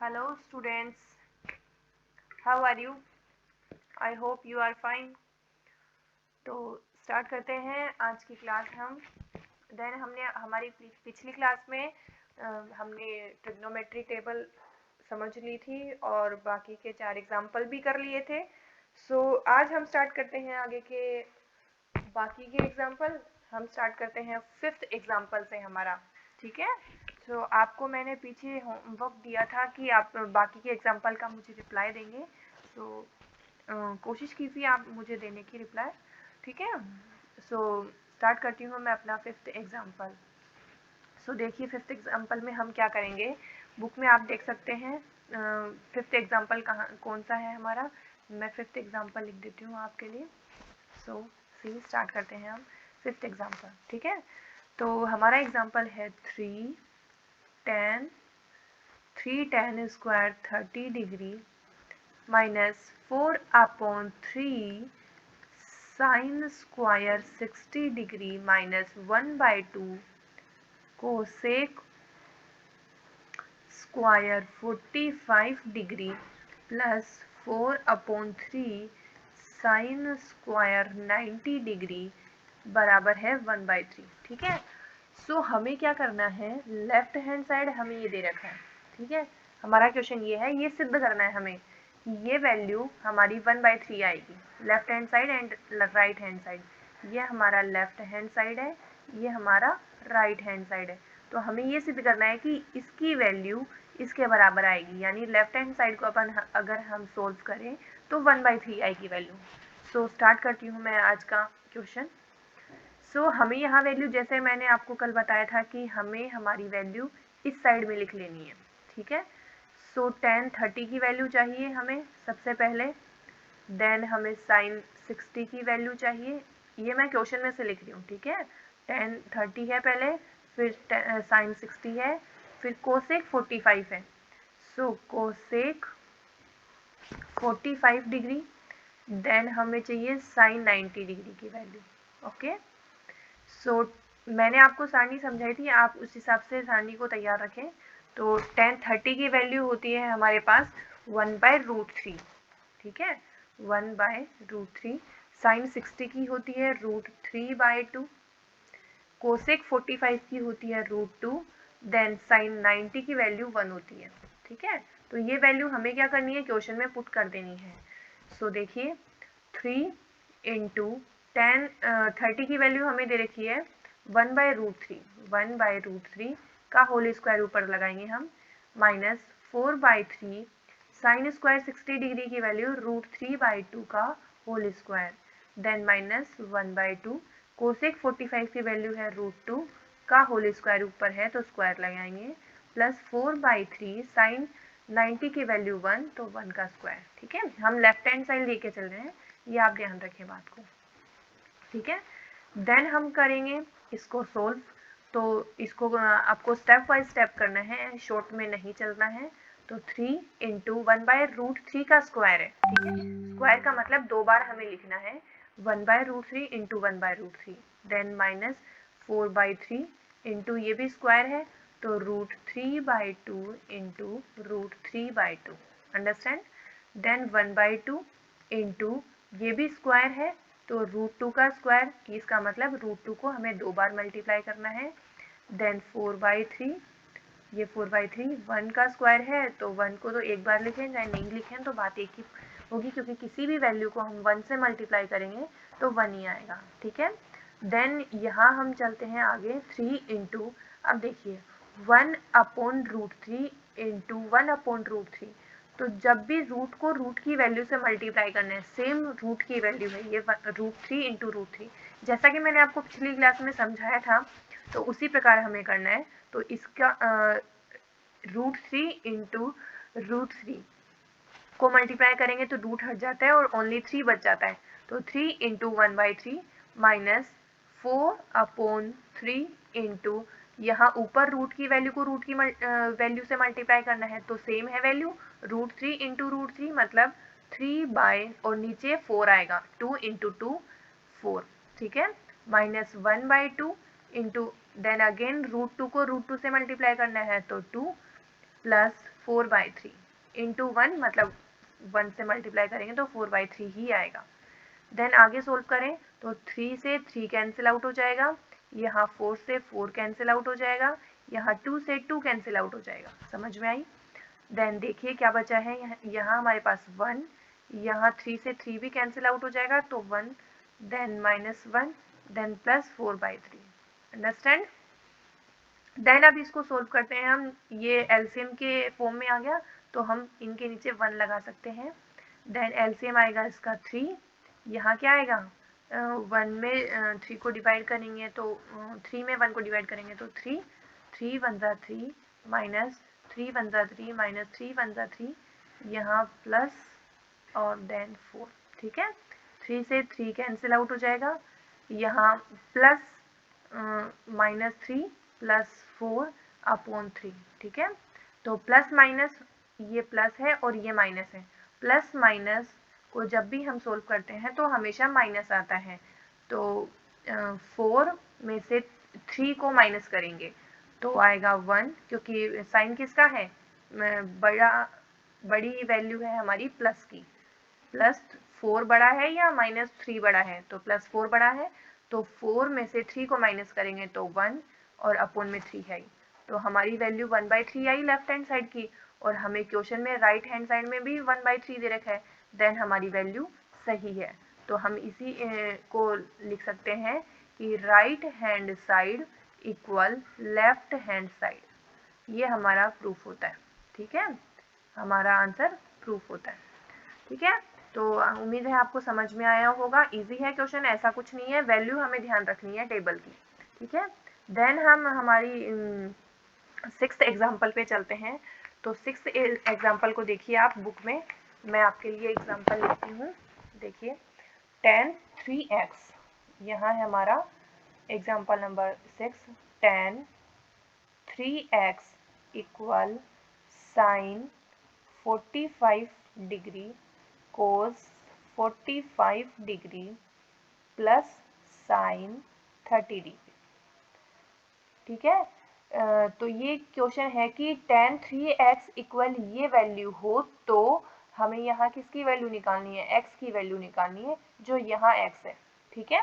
Hello students, how are you? I hope you are fine. तो start करते हैं आज की क्लास हम। हमने हमारी पिछली क्लास में हमने ट्रिग्नोमेट्री टेबल समझ ली थी और बाकी के 4 एग्जाम्पल भी कर लिए थे। आज हम स्टार्ट करते हैं आगे के बाकी के एग्जाम्पल। हम स्टार्ट करते हैं 5th एग्जाम्पल से हमारा, ठीक है। आपको मैंने पीछे होमवर्क दिया था कि आप बाकी के एग्जाम्पल का मुझे रिप्लाई देंगे। कोशिश कीजिए आप मुझे देने की रिप्लाई, ठीक है। स्टार्ट करती हूँ मैं अपना 5th एग्जाम्पल। देखिए 5th एग्जाम्पल में हम क्या करेंगे, बुक में आप देख सकते हैं 5th एग्जाम्पल कहाँ कौन सा है हमारा। मैं 5th एग्जाम्पल लिख देती हूँ आपके लिए। स्टार्ट करते हैं हम 5th एग्जाम्पल, ठीक है। तो हमारा एग्जाम्पल है 3 tan square 30 degree minus 4/3 sin square 60 degree minus 1/2 cosec square 45 degree plus 4/3 sine square 90 degree बराबर है 1/3, ठीक है। हमें क्या करना है, लेफ्ट हैंड साइड हमें ये दे रखा है, ठीक है। हमारा क्वेश्चन ये है, ये सिद्ध करना है हमें कि ये वैल्यू हमारी 1/3 आएगी, left hand side and right hand side. ये हमारा लेफ्ट हैंड साइड है, ये हमारा राइट हैंड साइड है। तो हमें ये सिद्ध करना है कि इसकी वैल्यू इसके बराबर आएगी, यानी लेफ्ट हैंड साइड को अपन अगर हम सोल्व करें तो 1/3 आएगी वैल्यू। स्टार्ट करती हूँ मैं आज का क्वेश्चन। हमें यहाँ वैल्यू, जैसे मैंने आपको कल बताया था कि हमें हमारी वैल्यू इस साइड में लिख लेनी है, ठीक है। tan 30 की वैल्यू चाहिए हमें सबसे पहले, देन हमें sin 60 की वैल्यू चाहिए। ये मैं क्वेश्चन में से लिख रही हूँ, ठीक है। tan 30 है पहले, फिर sin 60 है, फिर कोसेक 45 है। कोसेक 45 डिग्री, देन हमें चाहिए sin 90 डिग्री की वैल्यू, ओके। मैंने आपको सारणी समझाई थी, आप उस हिसाब से सारणी को तैयार रखें। तो tan 30 की वैल्यू होती है हमारे पास 1/√3, ठीक है, 1/√3। sin 60 की होती है √3/2, कोसेक 45 की होती है √2, देन sin 90 की वैल्यू 1 होती है, ठीक है। तो ये वैल्यू हमें क्या करनी है, क्वेश्चन में पुट कर देनी है। देखिए 3 इंटू tan 30 की वैल्यू हमें दे रखी है 1/√3 का होल स्क्वायर ऊपर लगाएंगे हम, माइनस 4/3 साइन स्क्वायर 60 डिग्री की वैल्यू √3/2 का whole square, then minus 1/2 cosec 45 की वैल्यू है √2 का होल स्क्वायर ऊपर है तो स्क्वायर लगाएंगे, प्लस 4/3 साइन 90 की वैल्यू 1 तो 1 का स्क्वायर, ठीक है। हम लेफ्ट हैंड साइड लेके चल रहे हैं, ये आप ध्यान रखें बात को, ठीक है। देन हम करेंगे इसको सोल्व। तो इसको आपको स्टेप बाय स्टेप करना है, शॉर्ट में नहीं चलना है। तो 3 इंटू 1/√3 का स्क्वायर है, ठीक है। स्क्वायर का मतलब 2 बार हमें लिखना है, 1/√3 इंटू 1/√3, देन माइनस 4/3 इंटू ये भी स्क्वायर है तो √3/2 इंटू √3/2, अंडरस्टैंड। देन 1/2 इंटू ये भी स्क्वायर है तो √2 का स्क्वायर, इसका मतलब √2 को हमें 2 बार मल्टीप्लाई करना है। देन 4/3, ये 4/3 1 का स्क्वायर है तो 1 को तो एक बार लिखें चाहे नहीं लिखें तो बात एक ही होगी, क्योंकि किसी भी वैल्यू को हम 1 से मल्टीप्लाई करेंगे तो 1 ही आएगा, ठीक है। देन यहाँ हम चलते हैं आगे 3 इंटू, अब देखिए 1/√3 इंटू 1/√3, तो जब भी रूट को रूट की वैल्यू से मल्टीप्लाई करना है, सेम रूट की वैल्यू है ये √3 इंटू √3, जैसा कि मैंने आपको पिछली क्लास में समझाया था तो उसी प्रकार हमें करना है। तो इसका √3 इंटू √3 को मल्टीप्लाई करेंगे तो रूट हट जाता है और ओनली 3 बच जाता है। तो 3 इंटू 1/3 माइनस 4/3 इंटू, यहाँ ऊपर रूट की वैल्यू को रूट की वैल्यू से मल्टीप्लाई करना है तो सेम है वैल्यू, √3 इंटू √3 मतलब 3 और नीचे 4 आएगा, 2 इंटू 2 4, ठीक है, माइनस 1/2 इंटू, देन अगेन √2 को √2 से मल्टीप्लाई करना है तो 2 प्लस 4/3 इंटू 1, मतलब 1 से मल्टीप्लाई करेंगे तो 4/3 ही आएगा। देन आगे सोल्व करें तो 3 से 3 कैंसिल आउट हो जाएगा, यहाँ 4 से 4 कैंसिल आउट हो जाएगा, यहाँ 2 से 2 कैंसिल आउट हो जाएगा। समझ में आई? देन देखिए क्या बचा है, यहाँ हमारे पास 1, यहाँ 3 से 3 भी कैंसिल आउट हो जाएगा तो 1, then -1, then plus 4/3। Understand? Then अब इसको सोल्व करते हैं हम, ये एलसीएम के फॉर्म में आ गया तो हम इनके नीचे 1 लगा सकते हैं। देन एलसीएम आएगा इसका 3, यहाँ क्या आएगा 1 में 3 को डिवाइड करेंगे तो 3 में 1 को डिवाइड करेंगे तो 3, 3 1 जा 3 माइनस 3 1 जा 3 माइनस 3 1 जा 3, यहाँ प्लस और देन 4। ठीक है, 3 से 3 कैंसिल आउट हो जाएगा, यहाँ प्लस -3 प्लस 4/3। ठीक है, तो प्लस माइनस, ये प्लस है और ये माइनस है, प्लस माइनस को जब भी हम सोल्व करते हैं तो हमेशा माइनस आता है, तो 4 में से 3 को माइनस करेंगे तो आएगा 1, क्योंकि साइन किसका है, बड़ी वैल्यू है हमारी प्लस की, प्लस 4 बड़ा है या -3 बड़ा है, तो प्लस 4 बड़ा है, तो 4 में से 3 को माइनस करेंगे तो 1 और अपोन में 3 है, तो हमारी value 1/3 I left hand side की, और हमें क्वेश्चन में राइट हैंड साइड में भी 1/3 दे रखा है, देन हमारी वैल्यू सही है। तो हम इसी को लिख सकते हैं कि right hand side equal left hand side, ये हमारा प्रूफ होता है। ठीक है, हमारा आंसर प्रूफ होता है। ठीक है, तो उम्मीद है आपको समझ में आया होगा। इजी है क्वेश्चन, ऐसा कुछ नहीं है, वैल्यू हमें ध्यान रखनी है टेबल की। ठीक है, देन हम हमारी 6th एग्जाम्पल पे चलते हैं। तो 6th एग्जाम्पल को देखिए आप बुक में, मैं आपके लिए एग्जाम्पल लिखती हूँ। देखिए tan 3x, यहाँ है हमारा example number 6, tan 3x equal sine 45 degree cos 45 degree plus sine 30 degree. ठीक है, तो ये क्वेश्चन है कि tan 3x इक्वल ये वैल्यू हो तो हमें यहाँ किसकी वैल्यू निकालनी है, x की वैल्यू निकालनी है, जो यहाँ x है। ठीक है,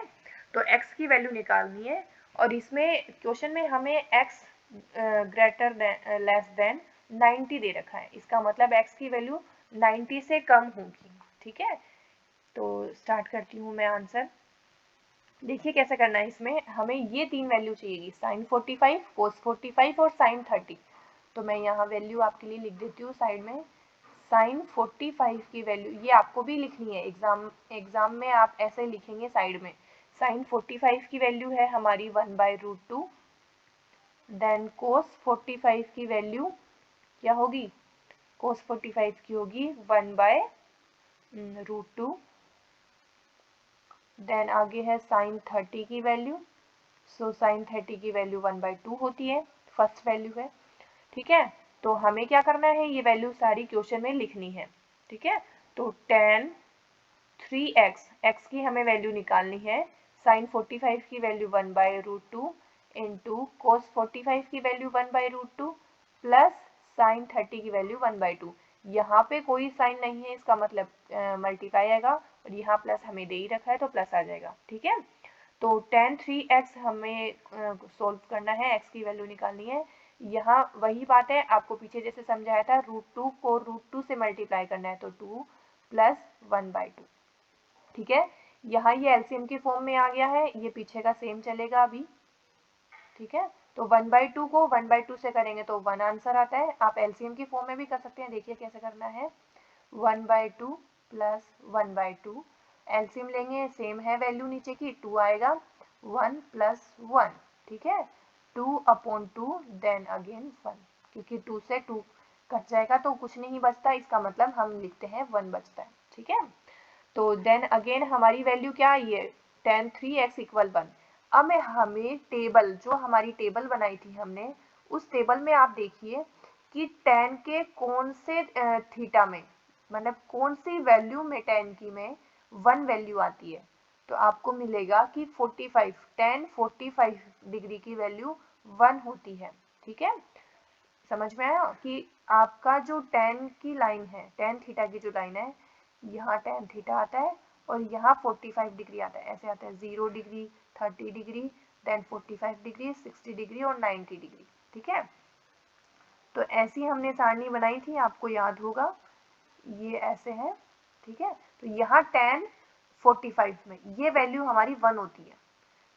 तो x की वैल्यू निकालनी है, और इसमें क्वेश्चन में हमें x ग्रेटर लेस देन 90 दे रखा है, इसका मतलब x की वैल्यू 90 से कम होगी। ठीक है, तो स्टार्ट करती हूँ मैं आंसर। देखिए कैसे करना है, इसमें हमें ये 3 वैल्यू चाहिएगी, साइन 45, कोस 45 और साइन 30। तो मैं यहाँ वैल्यू आपके लिए लिख देती हूँ साइड में। साइन 45 की वैल्यू ये आपको भी लिखनी है, एग्जाम में आप ऐसे लिखेंगे साइड में। साइन 45 की वैल्यू है हमारी 1/√2। देन कोस 45 की वैल्यू क्या होगी, कोस 45 की होगी 1/√2। देन आगे है साइन 30 की वैल्यू, सो साइन 30 की वैल्यू 1/2 होती है, फर्स्ट वैल्यू है। ठीक है, तो हमें क्या करना है, ये वैल्यू सारी क्वेश्चन में लिखनी है। ठीक है, तो tan 3x, x की हमें वैल्यू निकालनी है, साइन 45 की वैल्यू 1/√2 इंटू कोस 45 की वैल्यू 1/√2 प्लस साइन 30 की वैल्यू 1/2। यहाँ पे कोई साइन नहीं है, इसका मतलब मल्टीप्लाई आएगा, और यहाँ प्लस हमें दे ही रखा है तो प्लस आ जाएगा। ठीक है, तो tan 3x हमें सोल्व करना है, x की वैल्यू निकालनी है। यहाँ वही बात है, आपको पीछे जैसे समझाया था, √2 को √2 से मल्टीप्लाई करना है, तो 2 प्लस 1/2। ठीक है, यहाँ ये एलसीएम की फॉर्म में आ गया है, ये पीछे का सेम चलेगा अभी। ठीक है, तो 1/2 को 1/2 से करेंगे तो 1 आंसर आता है। आप एलसीएम की फॉर्म में भी कर सकते हैं, देखिए कैसे करना है, 1/2 प्लस 1/2, एलसीएम लेंगे, सेम है वैल्यू नीचे की, 2 आएगा, 1 प्लस 1। ठीक है, 2/2 देन अगेन 1, क्योंकि 2 से 2 कट जाएगा तो कुछ नहीं बचता, इसका मतलब हम लिखते हैं 1 बचता है। ठीक है, तो देन अगेन हमारी वैल्यू क्या है, ये tan 3x इक्वल 1। अब हमें टेबल, जो हमारी टेबल बनाई थी हमने, उस टेबल में आप देखिए कि tan के कौन से थीटा में, मतलब कौन सी वैल्यू में tan की में 1 वैल्यू आती है, तो आपको मिलेगा कि 45, tan 45 डिग्री की वैल्यू 1 होती है। ठीक है, समझ में आया कि आपका जो tan की लाइन है, tan थीटा की जो लाइन है, यहाँ tan थीटा आता है और यहाँ 45 डिग्री आता है, ऐसे आता है 0 degree, 30 degree, then 45 degree, 60 degree और 90 डिग्री। ठीक है, तो ऐसी हमने सारणी बनाई थी, आपको याद होगा, ये ऐसे है। ठीक है, तो यहाँ tan 45 में ये वैल्यू हमारी 1 होती है।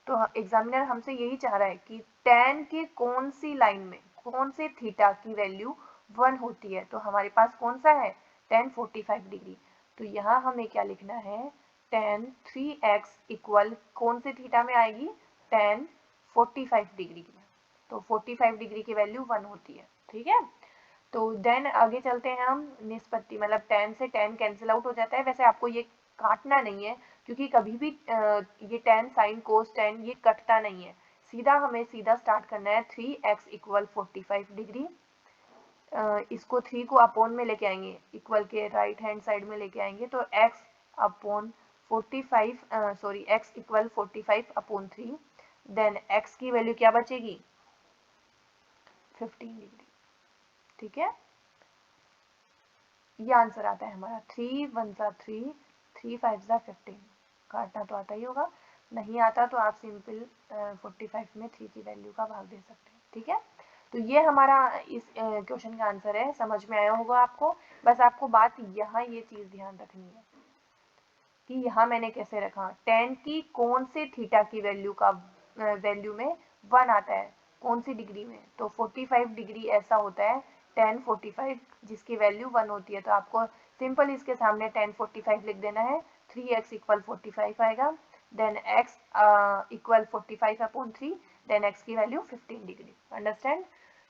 तो एग्जामिनर हमसे यही चाह रहा है कि tan के कौन सी लाइन में कौन से थीटा की वैल्यू 1 होती है। तो हमारे पास कौन सा है, tan 45 डिग्री। तो यहाँ हमें क्या लिखना है, tan 3x इक्वल कौन से थीटा में आएगी, tan 45 डिग्री की। तो 45 डिग्री की वैल्यू 1 होती है। ठीक है, तो देन आगे चलते हैं हम, निष्पत्ति मतलब tan से tan कैंसिल आउट हो जाता है। वैसे आपको ये काटना नहीं है, क्योंकि कभी भी ये tan sin cos tan ये कटता नहीं है, हमें सीधा स्टार्ट करना है 3x इक्वल 45 डिग्री। इसको 3 को अपॉन में लेके आएंगे, इक्वल के राइट हैंड साइड में लेके आएंगे, तो x upon 45 sorry x equal 45 upon 3, then x की वैल्यू क्या बचेगी, 15 डिग्री। ठीक है, ये आंसर आता है हमारा। 3 1 सा 3, 3 5 सा 15। काटना तो आता ही होगा, नहीं आता तो आप सिंपल 45 में 3 की वैल्यू का भाग दे सकते हैं। ठीक है, तो ये हमारा इस क्वेश्चन का आंसर है। समझ में आया होगा आपको। बस आपको बात यहाँ ये चीज़ ध्यान रखनी है कि यहाँ मैंने कैसे रखा, tan की कौन से थीटा की वैल्यू का वैल्यू में 1 आता है, कौन सी डिग्री में। तो 45 डिग्री ऐसा होता है tan 45 जिसकी वैल्यू 1 होती है। तो आपको सिंपल इसके सामने tan 45 लिख देना है, 3x इक्वल 45 आएगा, then x equal 45 upon 3, then x की वैल्यू 15 डिग्री। अंडरस्टैंड।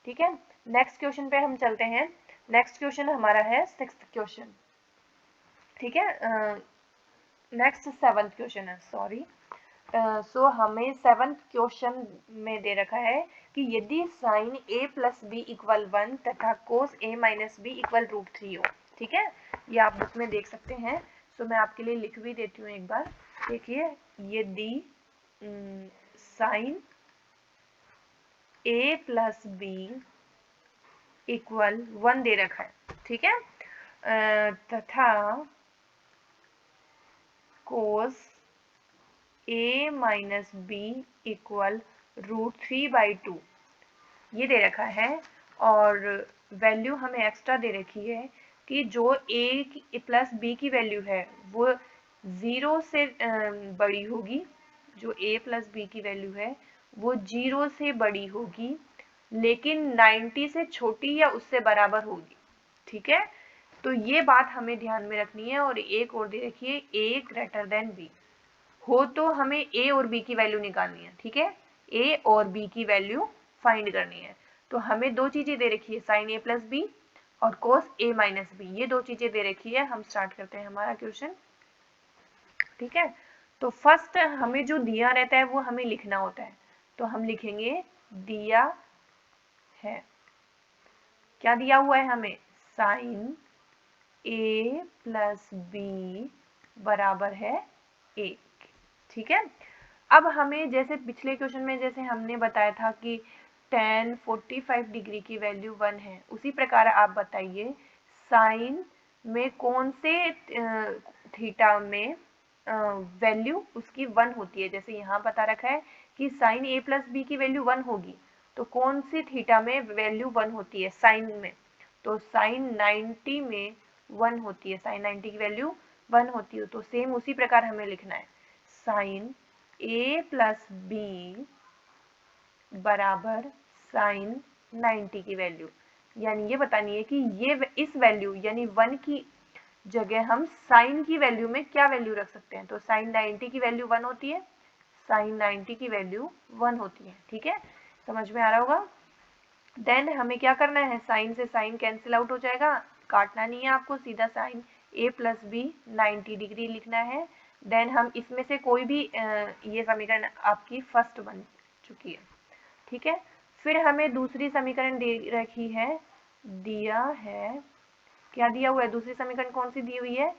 ठीक है, नेक्स्ट क्वेश्चन पे हम चलते हैं। नेक्स्ट क्वेश्चन हमारा है 6th क्वेश्चन। ठीक है, नेक्स्ट 7th क्वेश्चन है, सॉरी। सो हमें 7th क्वेश्चन में दे रखा है कि यदि sine a plus B equal 1 तथा cos a minus B equal √3 हो। ठीक है, ये आप बुक में देख सकते हैं। सो मैं आपके लिए लिख भी देती हूँ एक बार। देखिए, यदि sine a plus B equal 1 दे रखा है, ठीक है, तथा cos a minus B equal √3/2 ये दे रखा है, और वैल्यू हमें एक्स्ट्रा दे रखी है कि जो a प्लस बी की वैल्यू है वो 0 से बड़ी होगी, जो a प्लस बी की वैल्यू है वो 0 से बड़ी होगी, लेकिन 90 से छोटी या उससे बराबर होगी। ठीक है, तो ये बात हमें ध्यान में रखनी है। और एक और दे रखी है, a ग्रेटर देन b हो तो हमें a और b की वैल्यू निकालनी है। ठीक है, a और b की वैल्यू फाइंड करनी है। तो हमें दो चीजें दे रखी है, साइन a प्लस बी और कोस a माइनस बी, ये दो चीजें दे रखी है। हम स्टार्ट करते हैं हमारा क्वेश्चन। ठीक है, तो फर्स्ट हमें जो दिया रहता है वो हमें लिखना होता है। तो हम लिखेंगे दिया है, क्या दिया हुआ है हमें, साइन a प्लस बी बराबर है 1। ठीक है, अब हमें जैसे पिछले क्वेश्चन में जैसे हमने बताया था कि tan 45 डिग्री की वैल्यू 1 है, उसी प्रकार आप बताइए साइन में कौन से थीटा में वैल्यू उसकी 1 होती है। जैसे यहाँ बता रखा है कि साइन a प्लस बी की वैल्यू 1 होगी, तो कौन सी थीटा में वैल्यू 1 होती है साइन में, तो साइन 90 में 1 होती है, साइन 90 की वैल्यू 1 होती है। तो सेम उसी प्रकार हमें लिखना है, साइन a प्लस बी बराबर साइन 90 की वैल्यू, यानी ये बतानी है कि ये इस वैल्यू यानी 1 की जगह हम साइन की वैल्यू में क्या वैल्यू रख सकते हैं। तो साइन 90 की वैल्यू 1 होती है, साइन 90 की वैल्यू 1 होती है। ठीक है, समझ में आ रहा होगा। देन हमें क्या करना है, साइन से साइन कैंसिल आउट हो जाएगा, काटना नहीं है आपको, सीधा sine a plus B 90 degree लिखना है। देन हम इसमें से कोई भी ये समीकरण आपकी फर्स्ट बन चुकी है। ठीक है, फिर हमें दूसरी समीकरण दे रखी है, दिया है, क्या दिया हुआ है, दूसरी समीकरण कौन सी दी हुई है,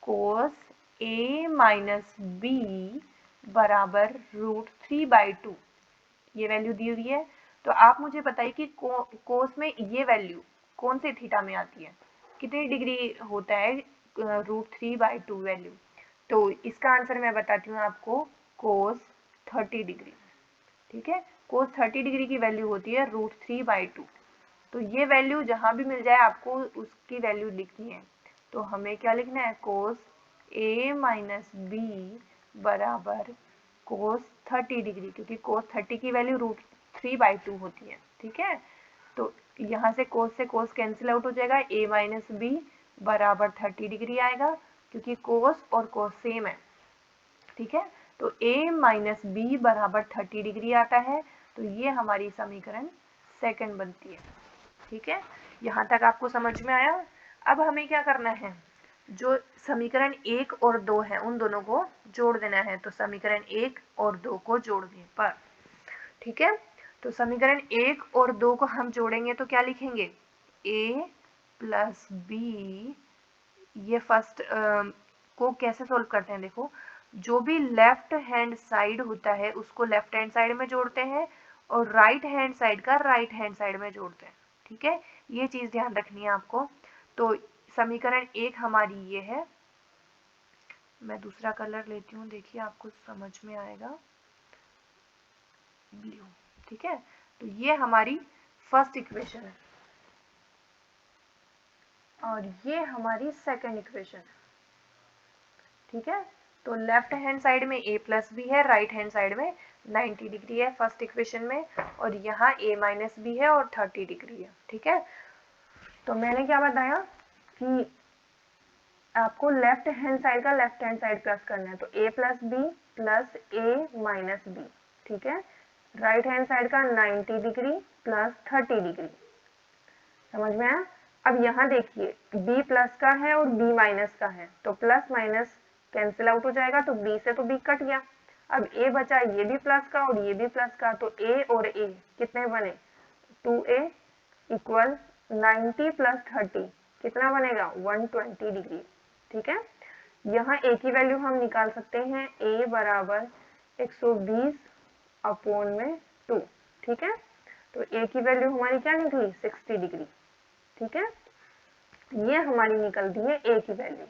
कोस a माइनस बी बराबर √3/2 ये वैल्यू दी हुई है। तो आप मुझे बताइए कि कोस में ये वैल्यू कौन से थीटा में आती है, कितनी डिग्री होता है √3/2 वैल्यू। तो इसका आंसर मैं बताती हूँ आपको, कोस 30 डिग्री। ठीक है, कोस 30 डिग्री की वैल्यू होती है √3/2। तो ये वैल्यू जहां भी मिल जाए आपको उसकी वैल्यू लिखनी है। तो हमें क्या लिखना है, कोस a माइनस बी बराबर कोस 30 डिग्री, क्योंकि कोस 30 की वैल्यू √3/2 होती है। ठीक है, तो यहाँ से कोस कैंसिल आउट हो जाएगा, a माइनस बी बराबर 30 डिग्री आएगा, क्योंकि कोस और कोस सेम है। ठीक है, तो a माइनस बी बराबर 30 डिग्री आता है। तो ये हमारी समीकरण सेकंड बनती है। ठीक है, यहाँ तक आपको समझ में आया। अब हमें क्या करना है, जो समीकरण 1 और 2 है उन दोनों को जोड़ देना है। तो समीकरण 1 और 2 को जोड़ने पर, ठीक है, तो समीकरण 1 और 2 को हम जोड़ेंगे तो क्या लिखेंगे, a प्लस बी। ये फर्स्ट को कैसे सोल्व करते हैं, देखो, जो भी लेफ्ट हैंड साइड होता है उसको लेफ्ट हैंड साइड में जोड़ते हैं और राइट हैंड साइड का राइट हैंड साइड में जोड़ते हैं। ठीक है, ये चीज ध्यान रखनी है आपको। तो समीकरण 1 हमारी ये है, मैं दूसरा कलर लेती हूँ, देखिए आपको समझ में आएगा, ब्लू। ठीक है, तो ये हमारी फर्स्ट इक्वेशन है और ये हमारी सेकंड इक्वेशन है। ठीक है, तो लेफ्ट हैंड साइड में a प्लस बी है, राइट हैंड साइड में 90 डिग्री है फर्स्ट इक्वेशन में, और यहाँ a माइनस बी है और 30 डिग्री है। ठीक है, तो मैंने क्या बताया कि आपको लेफ्ट हैंड साइड का लेफ्ट हैंड साइड प्लस करना है, तो a plus B plus a minus B. ठीक है, राइट हैंड साइड का 90 डिग्री प्लस 30 डिग्री। समझ में आया। अब यहाँ देखिए, b प्लस का है और b माइनस का है, तो प्लस माइनस कैंसिल आउट हो जाएगा, तो b से तो b कट गया। अब a बचा, ये भी प्लस का और ये भी प्लस का, तो a और a कितने बने, 2a इक्वल 90 प्लस 30 कितना बनेगा, 120 डिग्री। ठीक है, यहाँ a की वैल्यू हम निकाल सकते हैं, a बराबर 120 अपॉन में 2। ठीक है, तो a की वैल्यू हमारी क्या निकली, 60 डिग्री। ठीक है, ये हमारी निकलती है a की वैल्यू।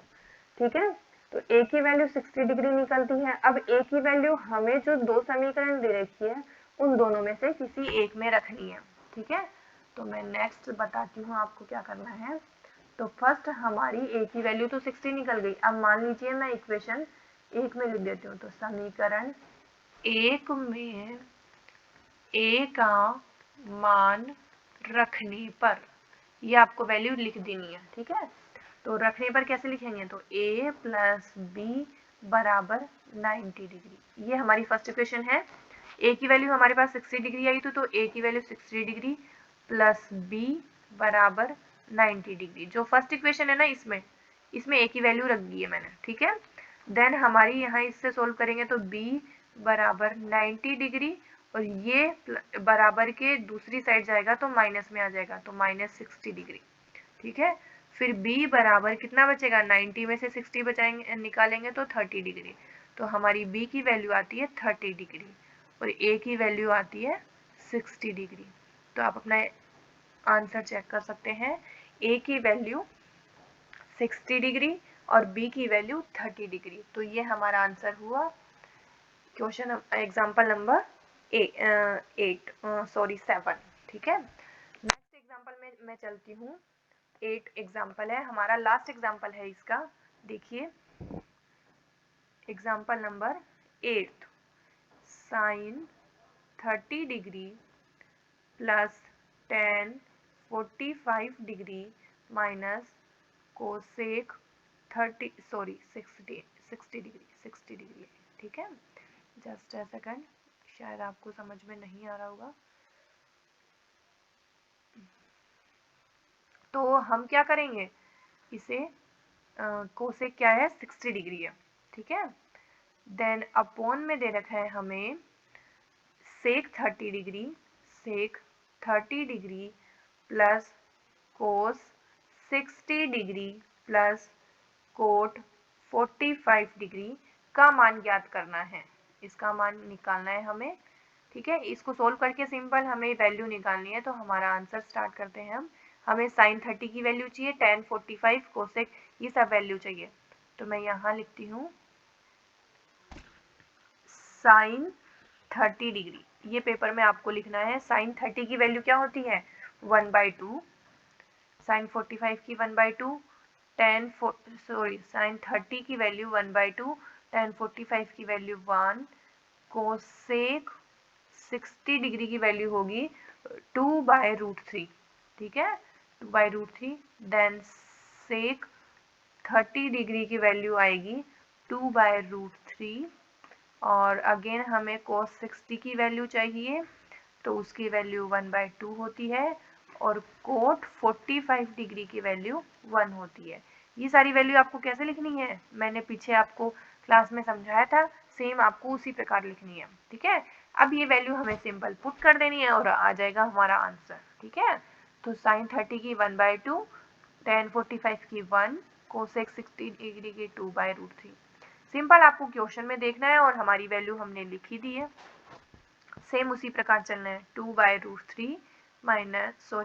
ठीक है, तो a की वैल्यू 60 डिग्री निकलती है। अब a की वैल्यू हमें जो दो समीकरण दे रखी है उन दोनों में से किसी एक में रखनी है। ठीक है, तो मैं नेक्स्ट बताती हूँ आपको क्या करना है। तो फर्स्ट हमारी a की वैल्यू तो 60 निकल गई। अब मान लीजिए मैं इक्वेशन 1 में लिख देती हूँ, तो समीकरण 1 में a का मान रखने पर, ये आपको वैल्यू लिख देनी है। ठीक है, तो रखने पर कैसे लिखेंगे, तो a प्लस बी बराबर 90 डिग्री, ये हमारी फर्स्ट इक्वेशन है। a की वैल्यू हमारे पास 60 डिग्री आई, तो a की वैल्यू 60 डिग्री प्लस b बराबर 90 डिग्री। जो फर्स्ट इक्वेशन है ना, इसमें a की वैल्यू रख दी है मैंने। ठीक है, देन हमारी यहाँ इससे सोल्व करेंगे तो b बराबर 90 डिग्री और ये बराबर के दूसरी साइड जाएगा तो माइनस में आ जाएगा, तो माइनस 60 डिग्री। ठीक है, फिर b बराबर कितना बचेगा, 90 में से 60 बचाएंगे निकालेंगे तो 30 डिग्री। तो हमारी b की वैल्यू आती है 30 डिग्री और a की वैल्यू आती है 60 डिग्री। तो आप अपना आंसर चेक कर सकते हैं, a की वैल्यू 60 डिग्री और b की वैल्यू 30 डिग्री। तो ये हमारा आंसर हुआ क्वेश्चन एग्जाम्पल नंबर 7। ठीक है, नेक्स्ट एग्जाम्पल में मैं चलती हूँ। 8 एग्जाम्पल है हमारा, लास्ट एग्जाम्पल है इसका। देखिए example number 8, sine 30 degree plus tan 45 degree minus cosec 60 degree. ठीक है, जस्ट अ सेकंड, शायद आपको समझ में नहीं आ रहा होगा। तो हम क्या करेंगे, इसे कोसेक क्या है, 60 डिग्री है। ठीक है, देन अपॉन में दे रखा है हमें सेक 30 डिग्री, सेक 30 degree plus cos 60 degree plus coat 45 degree का मान ज्ञात करना है, इसका मान निकालना है हमें। ठीक है, इसको सोल्व करके सिंपल हमें वैल्यू निकालनी है। तो हमारा आंसर स्टार्ट करते हैं हम। हमें sin 30 की वैल्यू चाहिए, tan 45, कोसेक, ये सब वैल्यू चाहिए। तो मैं यहाँ लिखती हूँ sin 30 डिग्री, ये पेपर में आपको लिखना है। sin 30 की वैल्यू क्या होती है 1/2, sin 45 की 1/2, sin 30 की वैल्यू 1/2, tan 45 की वैल्यू 1, कोसेक 60 डिग्री की वैल्यू होगी 2/√3, ठीक है 2/√3, देन सेक 30 डिग्री की वैल्यू आएगी 2/√3, और अगेन हमें cos 60 की वैल्यू चाहिए, तो उसकी वैल्यू 1/2 होती है, और कोट 45 डिग्री की वैल्यू 1 होती है। ये सारी वैल्यू आपको कैसे लिखनी है, मैंने पीछे आपको क्लास में समझाया था, सेम आपको उसी प्रकार लिखनी है। ठीक है, अब ये वैल्यू हमें सिंपल पुट कर देनी है और आ जाएगा हमारा आंसर। ठीक है, तो sin 30 की 1/2, tan 45 की 1, कोसेक 60 डिग्री की 2/√3। सिंपल आपको क्वेश्चन में देखना है और हमारी वैल्यू हमने लिखी दी है, सेम उसी प्रकार चलना है। 2/√3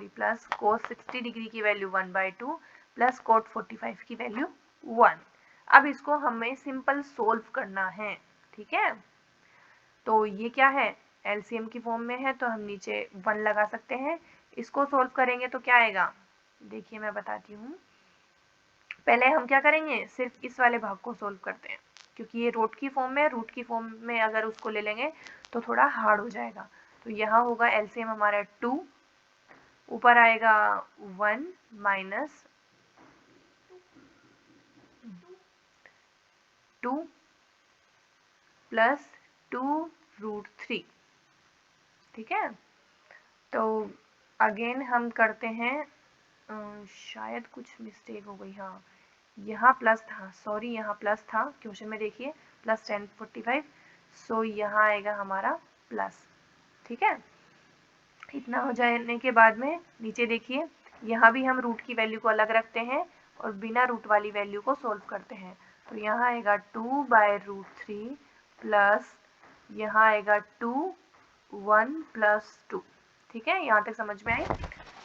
प्लस कोस 60 डिग्री की वैल्यू 1/2 प्लस कोट 45 की वैल्यू 1। अब इसको हमें सिंपल सोल्व करना है। ठीक है, तो ये क्या है एलसीएम की फॉर्म में है, तो हम नीचे 1 लगा सकते हैं। इसको सोल्व करेंगे तो क्या आएगा, देखिए मैं बताती हूँ। पहले हम क्या करेंगे, सिर्फ इस वाले भाग को सोल्व करते हैं, क्योंकि ये रूट की फॉर्म में, रूट की फॉर्म में अगर उसको ले लेंगे तो थोड़ा हार्ड हो जाएगा। तो यहाँ होगा एलसीएम हमारा 2, ऊपर आएगा 1 माइनस 2 प्लस 2√3। ठीक है, तो अगेन हम करते हैं, शायद कुछ मिस्टेक हो गई, हाँ यहाँ प्लस था, सॉरी यहाँ प्लस था क्वेश्चन में, देखिए प्लस 10 45, सो यहाँ आएगा हमारा प्लस। ठीक है, इतना हो जाने के बाद में नीचे देखिए, यहाँ भी हम रूट की वैल्यू को अलग रखते हैं और बिना रूट वाली वैल्यू को सोल्व करते हैं। तो यहाँ आएगा 2/√3 प्लस यहाँ आएगा 2, 1 प्लस 2। ठीक है, यहाँ तक समझ में आई।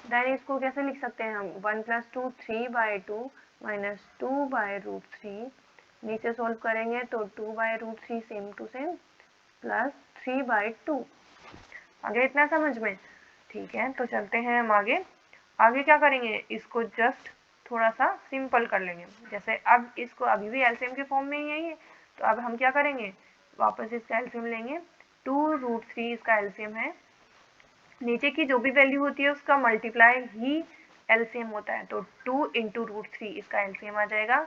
देन इसको कैसे लिख सकते हैं हम, 1 प्लस 2 3/2 माइनस 2/√3, नीचे सोल्व करेंगे तो 2/√3 सेम टू सेम प्लस 3/2। आगे इतना समझ में, ठीक है, तो चलते हैं हम आगे। आगे क्या करेंगे, इसको जस्ट थोड़ा सा सिंपल कर लेंगे। जैसे अब इसको अभी भी एलसीएम के फॉर्म में ही है ये, तो अब हम क्या करेंगे, वापस इसका एलसीएम लेंगे। 2√3 इसका एलसीएम है, नीचे की जो भी वैल्यू होती है उसका मल्टीप्लाई ही एलसीएम होता है, तो 2 इंटू √3 इसका एलसीएम आ जाएगा।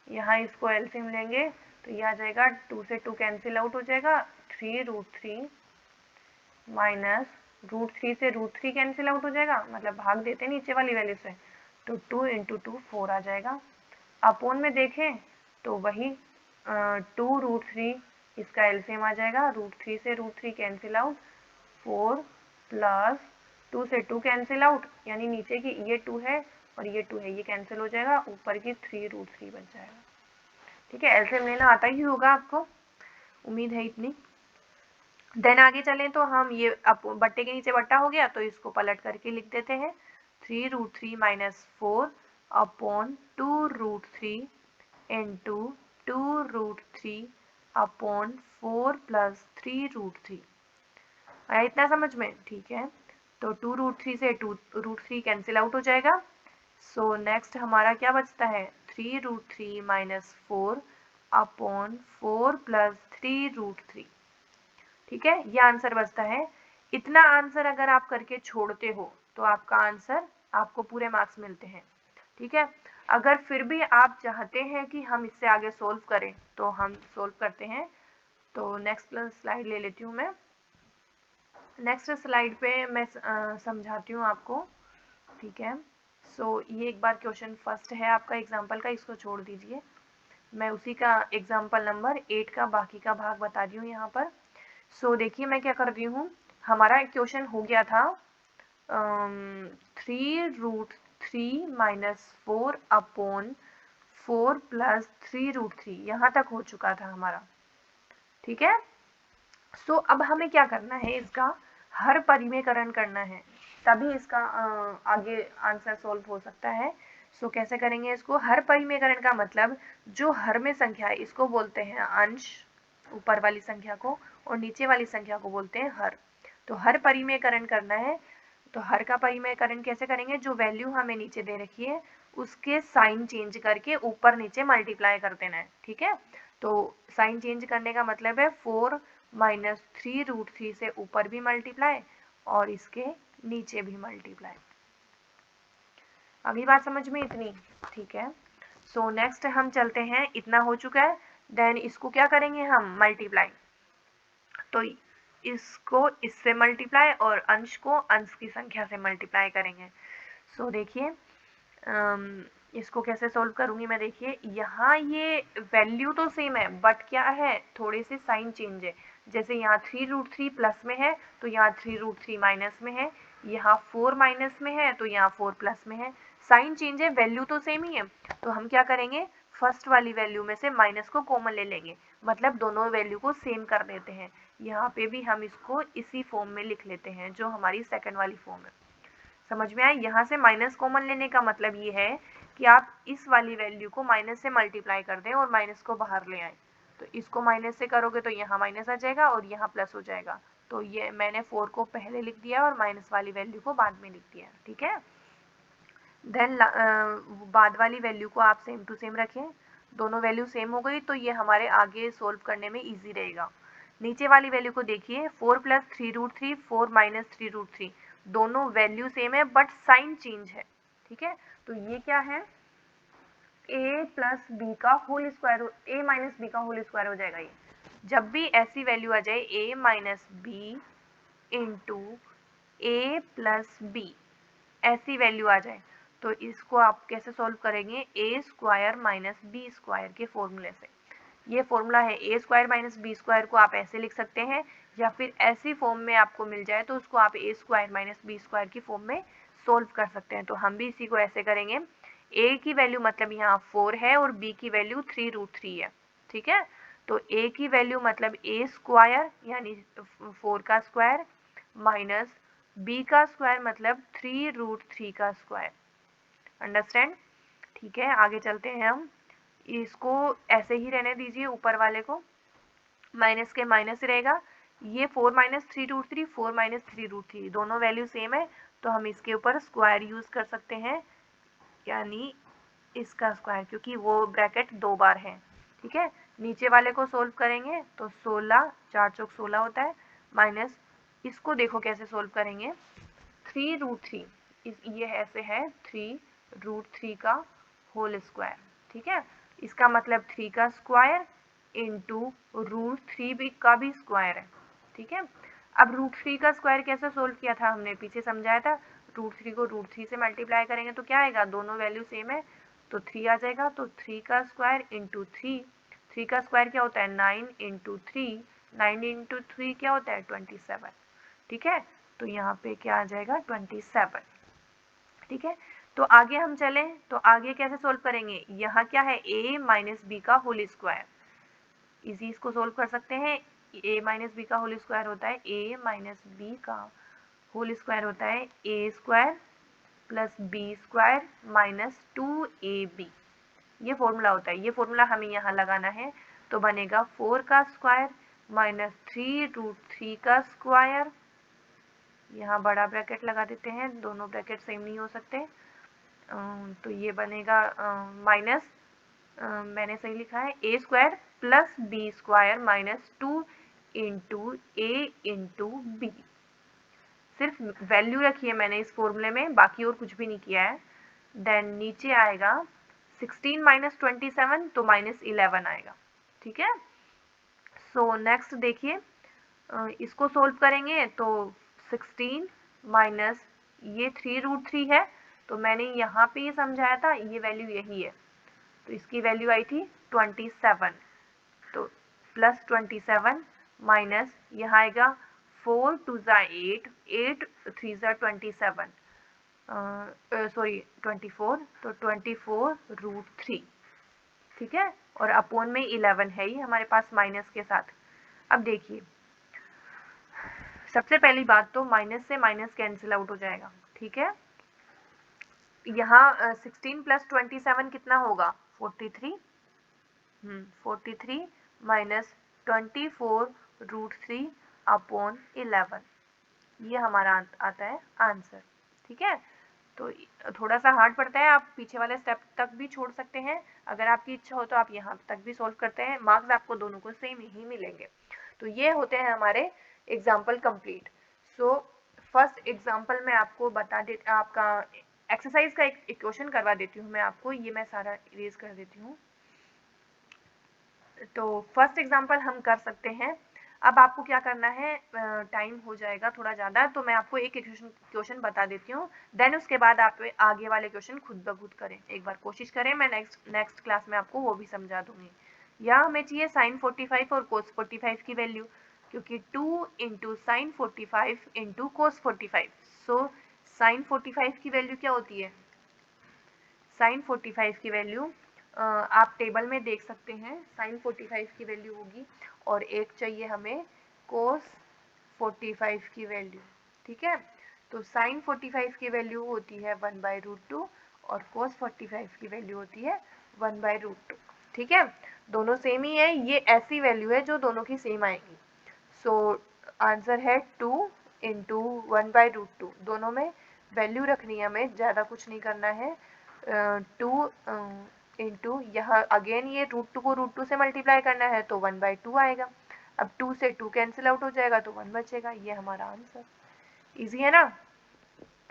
यहाँ इसको एलसीएम लेंगे तो ये आ जाएगा, 2 से 2 कैंसिल आउट हो जाएगा, 3√3 माइनस √3 से √3 कैंसिल आउट हो जाएगा, मतलब भाग देते हैं नीचे वाली वैल्यू से, तो 2 इंटू 2 4 आ जाएगा। अपोन में देखें तो वही 2√3 इसका एलसीएम आ जाएगा, √3 से √3 कैंसिल आउट, 4 प्लस 2 से 2 कैंसिल आउट, यानी नीचे की ये 2 है और ये 2 है, ये कैंसिल हो जाएगा, ऊपर की 3√3 बच जाएगा। ठीक है, एलसीएम लेना आता ही होगा आपको, उम्मीद है इतनी। देन आगे चलें तो हम ये बट्टे के नीचे बट्टा हो गया, तो इसको पलट करके लिख देते हैं 3√3 minus 4 upon 2√3 into 2√3 upon 4 plus 3√3। आया इतना समझ में, ठीक है, तो 2√3 से 2√3 कैंसिल आउट हो जाएगा। सो नेक्स्ट हमारा क्या बचता है, 3√3 माइनस 4 अपॉन 4 प्लस 3√3। ठीक है, ये आंसर बचता है। इतना आंसर अगर आप करके छोड़ते हो तो आपका आंसर, आपको पूरे मार्क्स मिलते हैं। ठीक है, अगर फिर भी आप चाहते हैं कि हम इससे आगे सोल्व करें तो हम सोल्व करते हैं। तो नेक्स्ट स्लाइड ले लेती हूँ मैं। नेक्स्ट स्लाइड पे मैं समझाती हूँ आपको। ठीक है, सो ये एक बार क्वेश्चन फर्स्ट है आपका एग्जाम्पल का, इसको छोड़ दीजिए, मैं उसी का एग्जाम्पल नंबर 8 का बाकी का भाग बता दी हूँ यहाँ पर। सो देखिए मैं क्या कर रही हूँ, हमारा क्वेश्चन हो गया था 3√3 माइनस 4 अपॉन 4 प्लस 3√3, यहाँ तक हो चुका था हमारा। ठीक है, सो अब हमें क्या करना है, इसका हर परिमेयकरण करना है, तभी इसका आगे आंसर सोल्व हो सकता है। सो कैसे करेंगे इसको, हर परिमेयकरण का मतलब जो हर में संख्या है इसको बोलते हैं अंश, ऊपर वाली संख्या को, और नीचे वाली संख्या को बोलते हैं हर। तो हर परिमेयकरण करना है, तो हर का परिमेयकरण कैसे करेंगे, जो वैल्यू हमें नीचे दे रखी है उसके साइन चेंज करके ऊपर नीचे मल्टीप्लाई कर देना है, ठीक है। तो साइन चेंज करने का मतलब है 4 माइनस 3√3 से ऊपर भी मल्टीप्लाई और इसके नीचे भी मल्टीप्लाई। अगली बात समझ में इतनी, ठीक है। सो नेक्स्ट हम चलते हैं, इतना हो चुका है, देन इसको क्या करेंगे हम मल्टीप्लाई, तो इसको इससे मल्टीप्लाई और अंश को अंश की संख्या से मल्टीप्लाई करेंगे। सो देखिए इसको कैसे सोल्व करूंगी मैं, देखिए यहाँ ये वैल्यू तो सेम है बट क्या है, थोड़े से साइन चेंज है। जैसे यहाँ 3√3 प्लस में है तो यहाँ 3√3 माइनस में है, यहाँ 4 माइनस में है तो यहाँ 4 प्लस में है, साइन चेंज है, वैल्यू तो सेम ही है। तो हम क्या करेंगे, फर्स्ट वाली वैल्यू में से माइनस को कॉमन ले लेंगे, मतलब दोनों वैल्यू को सेम कर देते हैं। यहाँ पे भी हम इसको इसी फॉर्म में लिख लेते हैं जो हमारी सेकंड वाली फॉर्म है। समझ में आया, यहाँ से माइनस कॉमन लेने का मतलब ये है कि आप इस वाली वैल्यू को माइनस से मल्टीप्लाई कर दें और माइनस को बाहर ले आए। तो इसको माइनस से करोगे तो यहाँ माइनस आ जाएगा और यहाँ प्लस हो जाएगा। तो ये मैंने 4 को पहले लिख दिया और माइनस वाली वैल्यू को बाद में लिख दिया, ठीक है। देन बाद वाली वैल्यू को आप सेम टू सेम रखें, दोनों वैल्यू सेम हो गई तो ये हमारे आगे सोल्व करने में ईजी रहेगा। नीचे वाली वैल्यू को देखिए, 4 प्लस 3√3, 4 माइनस 3√3, दोनों वैल्यू सेम है बट साइन चेंज है, ठीक है। तो ये क्या है, a प्लस बी का whole square, a minus B का होल स्क्वायर हो जाएगा। ये जब भी ऐसी वैल्यू आ जाए a minus B into A plus B, ऐसी वैल्यू आ जाए तो इसको आप कैसे सॉल्व करेंगे, A square minus B square के फॉर्मूले से। ये फॉर्मूला है, ए स्क्वायर माइनस बी स्क्वायर को आप ऐसे लिख सकते हैं, या फिर ऐसी फॉर्म में आपको मिल जाए तो उसको आप ए स्क्वायर माइनस बी स्क्वायर की फॉर्म में सोल्व कर सकते हैं। तो हम भी इसी को ऐसे करेंगे, ए की वैल्यू मतलब यहाँ 4 है और बी की वैल्यू 3√3 है, ठीक है। तो ए की वैल्यू मतलब ए स्क्वायर यानी 4 का स्क्वायर माइनस बी का स्क्वायर मतलब 3√3 का स्क्वायर, अंडरस्टैंड, ठीक है। आगे चलते हैं हम, इसको ऐसे ही रहने दीजिए, ऊपर वाले को माइनस के माइनस रहेगा, ये 4 माइनस 3√3, 4 माइनस 3√3 दोनों वैल्यू सेम है तो हम इसके ऊपर स्क्वायर यूज कर सकते हैं, यानी इसका स्क्वायर, क्योंकि वो ब्रैकेट 2 बार है, ठीक है। नीचे वाले को सोल्व करेंगे तो 16, 4 चौक 16 होता है, माइनस इसको देखो कैसे सोल्व करेंगे, 3√3, ये ऐसे है 3√3 का होल स्क्वायर, ठीक है। इसका मतलब 3 का स्क्वायर इंटू √3 का भी स्क्वायर है, ठीक है। अब √3 का स्क्वायर कैसे सोल्व किया था, हमने पीछे समझाया था, √3 को √3 से मल्टीप्लाई करेंगे तो क्या आएगा, दोनों वैल्यू सेम है तो 3 आ जाएगा, तो 3 का स्क्वायर इंटू 3 का स्क्वायर क्या होता है 9 इंटू 3, 9 इंटू 3 क्या होता है 27, ठीक है। तो यहाँ पे क्या आ जाएगा 27, ठीक है। तो आगे हम चलें तो आगे कैसे सोल्व करेंगे, यहाँ क्या है a माइनस बी का होल स्क्वायर, इसी इसको सोल्व कर सकते हैं। a माइनस बी का होल स्क्वायर होता है a माइनस बी का होल स्क्वायर होता है a square plus B square minus 2ab, ये फॉर्मूला होता है, ये फॉर्मूला हमें यहाँ लगाना है। तो बनेगा 4 का स्क्वायर माइनस 3√3 का स्क्वायर, यहाँ बड़ा ब्रैकेट लगा देते हैं, दोनों ब्रैकेट सेम नहीं हो सकते, तो ये बनेगा माइनस, मैंने सही लिखा है ए square plus B square minus 2 into a into b, सिर्फ वैल्यू रखी है मैंने इस फॉर्मूले में, बाकी और कुछ भी नहीं किया है। देन नीचे आएगा 16 माइनस 27 तो माइनस 11 आएगा, ठीक है। सो नेक्स्ट देखिए, इसको सोल्व करेंगे तो 16 माइनस ये 3√3 है तो मैंने यहाँ पे ये समझाया था, ये वैल्यू यही है तो इसकी वैल्यू आई थी 27, तो प्लस 27 माइनस यहाँ आएगा 4 2 ज़ा 8, 8 3 ज़ा 27, सॉरी 24, तो 24√3, ठीक है। और अपोन में 11 है ही हमारे पास माइनस के साथ। अब देखिए सबसे पहली बात तो माइनस से माइनस कैंसिल आउट हो जाएगा, ठीक है। यहाँ 16 प्लस 27 कितना होगा 43, 43 माइनस 24 रूट 3 अपॉन 11, ये हमारा आता है आंसर, ठीक है। तो थोड़ा सा हार्ड पड़ता है, आप पीछे वाले स्टेप तक भी छोड़ सकते हैं, अगर आपकी इच्छा हो तो आप यहाँ तक भी सॉल्व करते हैं, मार्क्स आपको दोनों को सेम ही मिलेंगे। तो ये होते हैं हमारे example complete. So first example में आपको बता दे, आपका एक्सरसाइज का एक इक्वेशन करवा देती हूँ मैं आपको, ये मैं सारा इरेज कर देती हूँ। तो फर्स्ट एग्जाम्पल हम कर सकते हैं। अब आपको क्या करना है, टाइम हो जाएगा थोड़ा ज़्यादा, तो मैं आपको एक क्वेश्चन बता देती हूँ, देन उसके बाद आप आगे वाले क्वेश्चन खुद ब खुद करें, एक बार कोशिश करें, मैं नेक्स्ट क्लास में आपको वो भी समझा दूंगी। या हमें चाहिए साइन 45 और कोस 45 की वैल्यू, क्योंकि 2 into sine 45 into cos 45, so sine 45 की वैल्यू क्या होती है, साइन 45 की वैल्यू आप टेबल में देख सकते हैं, साइन 45 की वैल्यू होगी, और एक चाहिए हमें कोस 45 की वैल्यू, ठीक है। तो साइन 45 की वैल्यू होती है 1/√2 और कोस 45 की वैल्यू होती है 1/√2, ठीक है। दोनों सेम ही है, ये ऐसी वैल्यू है जो दोनों की सेम आएगी। सो आंसर है 2 इंटू 1/√2, दोनों में वैल्यू रखनी है हमें, ज़्यादा कुछ नहीं करना है। 2 इंटू यहाँ अगेन ये √2 को √2 से मल्टीप्लाई करना है तो 1/2 आएगा। अब 2 से 2 कैंसिल आउट हो जाएगा तो 1 बचेगा, ये हमारा आंसर। इजी है ना।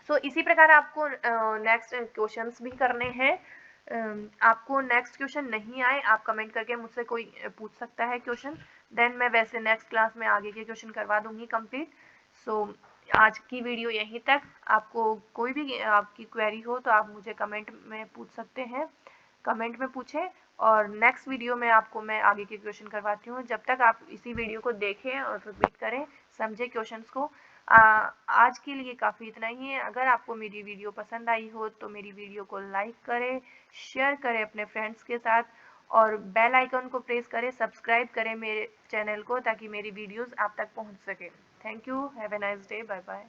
सो इसी प्रकार आपको नेक्स्ट क्वेश्चंस भी करने हैं। आपको नेक्स्ट क्वेश्चन नहीं आए, आप कमेंट करके मुझसे कोई पूछ सकता है क्वेश्चन, देन मैं वैसे नेक्स्ट क्लास में आगे के क्वेश्चन करवा दूंगी कंप्लीट। सो आज की वीडियो यहीं तक। आपको कोई भी आपकी क्वेरी हो तो आप मुझे कमेंट में पूछ सकते हैं, कमेंट में पूछें, और नेक्स्ट वीडियो में आपको मैं आगे के क्वेश्चन करवाती हूँ। जब तक आप इसी वीडियो को देखें और रिपीट करें, समझे क्वेश्चंस को। आज के लिए काफ़ी इतना ही है। अगर आपको मेरी वीडियो पसंद आई हो तो मेरी वीडियो को लाइक करें, शेयर करें अपने फ्रेंड्स के साथ, और बेल आइकन को प्रेस करें, सब्सक्राइब करें मेरे चैनल को, ताकि मेरी वीडियोस आप तक पहुंच सके। Thank you, have a nice day, bye bye.